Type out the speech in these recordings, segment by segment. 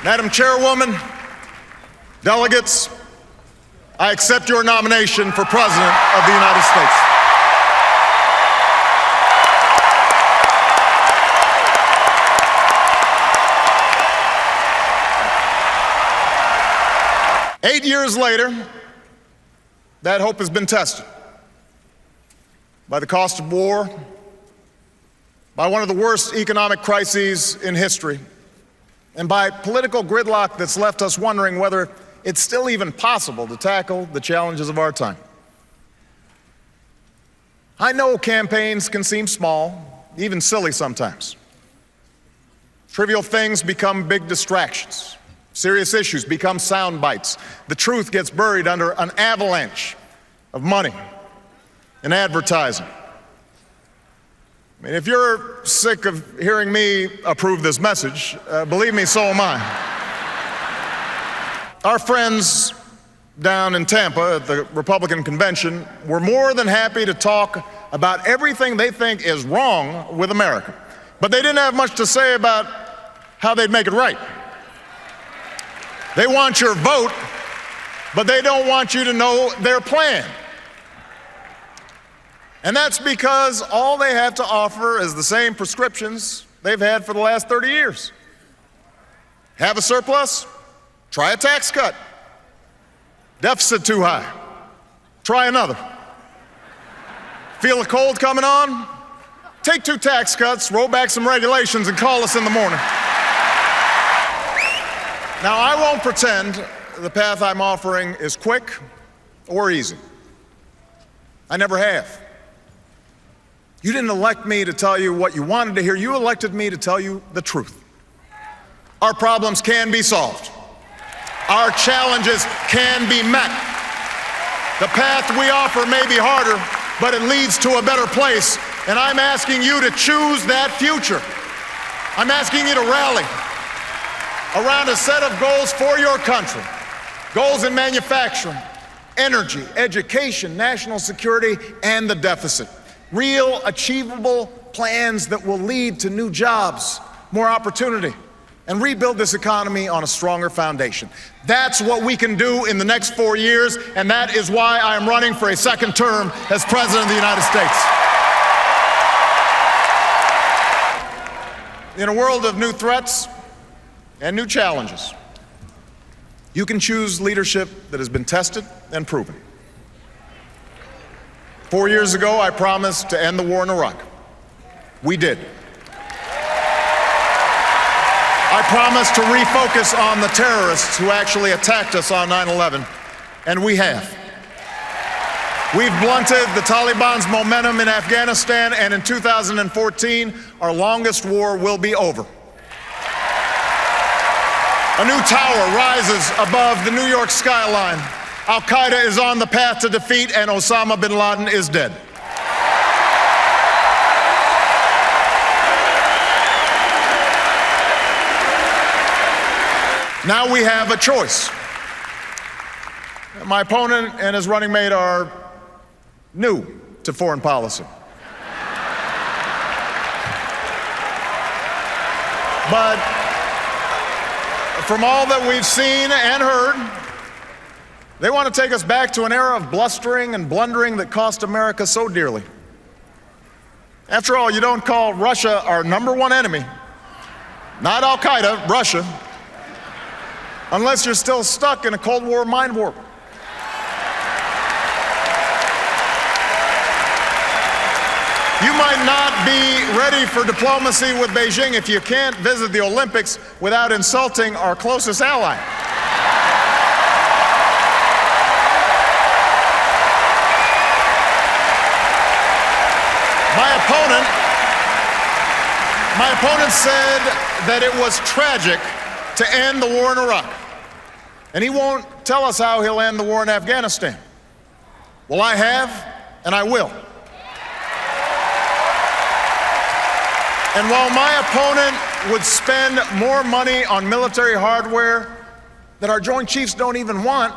Madam Chairwoman, delegates, I accept your nomination for President of the United States. Eight years later, that hope has been tested by the cost of war, by one of the worst economic crises in history, and by political gridlock that's left us wondering whether it's still even possible to tackle the challenges of our time. I know campaigns can seem small, even silly sometimes. Trivial things become big distractions. Serious issues become sound bites. The truth gets buried under an avalanche of money and advertising. I mean, if you're sick of hearing me approve this message, believe me, so am I. Our friends down in Tampa at the Republican convention were more than happy to talk about everything they think is wrong with America, but they didn't have much to say about how they'd make it right. They want your vote, but they don't want you to know their plan. And that's because all they have to offer is the same prescriptions they've had for the last 30 years. Have a surplus? Try a tax cut. Deficit too high? Try another. Feel a cold coming on? Take 2 tax cuts, roll back some regulations, and call us in the morning. Now, I won't pretend the path I'm offering is quick or easy. I never have. You didn't elect me to tell you what you wanted to hear. You elected me to tell you the truth. Our problems can be solved. Our challenges can be met. The path we offer may be harder, but it leads to a better place. And I'm asking you to choose that future. I'm asking you to rally around a set of goals for your country. Goals in manufacturing, energy, education, national security, and the deficit. Real, achievable plans that will lead to new jobs, more opportunity, and rebuild this economy on a stronger foundation. That's what we can do in the next 4 years, and that is why I am running for a second term as President of the United States. In a world of new threats and new challenges, you can choose leadership that has been tested and proven. 4 years ago, I promised to end the war in Iraq. We did. I promised to refocus on the terrorists who actually attacked us on 9/11, and we have. We've blunted the Taliban's momentum in Afghanistan, and in 2014, our longest war will be over. A new tower rises above the New York skyline. Al-Qaeda is on the path to defeat, and Osama bin Laden is dead. Now we have a choice. My opponent and his running mate are new to foreign policy. But from all that we've seen and heard, they want to take us back to an era of blustering and blundering that cost America so dearly. After all, you don't call Russia our #1 enemy, not Al-Qaeda, Russia, unless you're still stuck in a Cold War mind warp. You might not be ready for diplomacy with Beijing if you can't visit the Olympics without insulting our closest ally. My opponent said that it was tragic to end the war in Iraq, and he won't tell us how he'll end the war in Afghanistan. Well, I have, and I will. And while my opponent would spend more money on military hardware that our Joint Chiefs don't even want,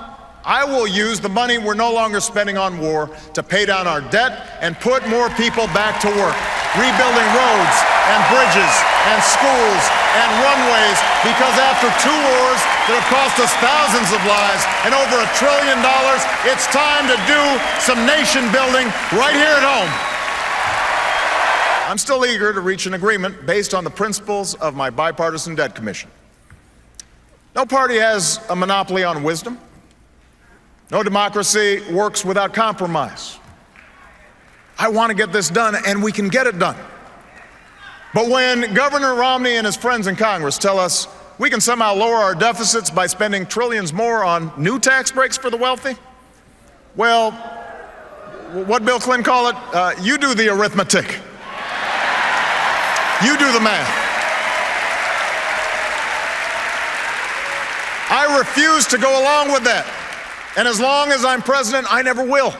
I will use the money we're no longer spending on war to pay down our debt and put more people back to work, rebuilding roads and bridges and schools and runways, because after 2 wars that have cost us thousands of lives and over $1 trillion, it's time to do some nation building right here at home. I'm still eager to reach an agreement based on the principles of my bipartisan debt commission. No party has a monopoly on wisdom. No democracy works without compromise. I want to get this done, and we can get it done. But when Governor Romney and his friends in Congress tell us we can somehow lower our deficits by spending trillions more on new tax breaks for the wealthy, well, what Bill Clinton call it? You do the arithmetic. You do the math. I refuse to go along with that. And as long as I'm president, I never will.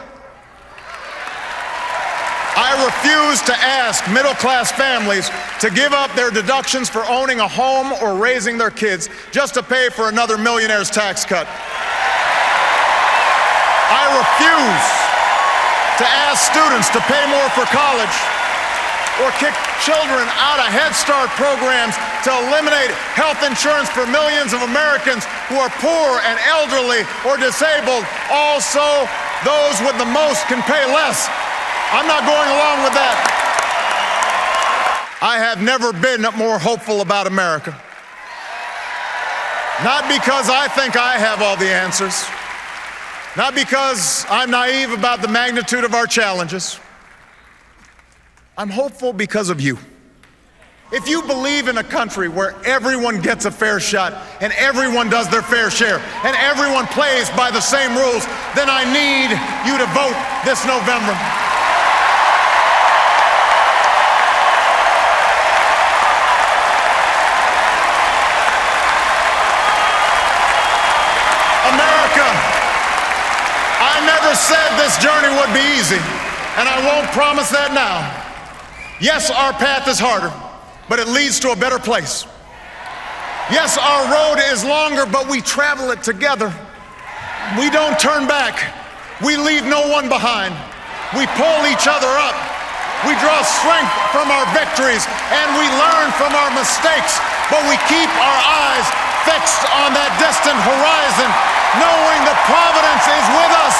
I refuse to ask middle-class families to give up their deductions for owning a home or raising their kids just to pay for another millionaire's tax cut. I refuse to ask students to pay more for college or kick children out of Head Start programs to eliminate health insurance for millions of Americans who are poor and elderly or disabled. Also, those with the most can pay less. I'm not going along with that. I have never been more hopeful about America. Not because I think I have all the answers, not because I'm naive about the magnitude of our challenges. I'm hopeful because of you. If you believe in a country where everyone gets a fair shot and everyone does their fair share and everyone plays by the same rules, then I need you to vote this November. America, I never said this journey would be easy, and I won't promise that now. Yes, our path is harder, but it leads to a better place. Yes, our road is longer, but we travel it together. We don't turn back. We leave no one behind. We pull each other up. We draw strength from our victories, and we learn from our mistakes, but we keep our eyes fixed on that distant horizon, knowing that Providence is with us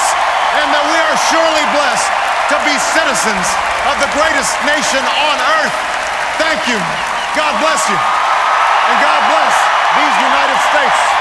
and that we are surely blessed to be citizens of the greatest nation on earth. Thank you. God bless you. And God bless these United States.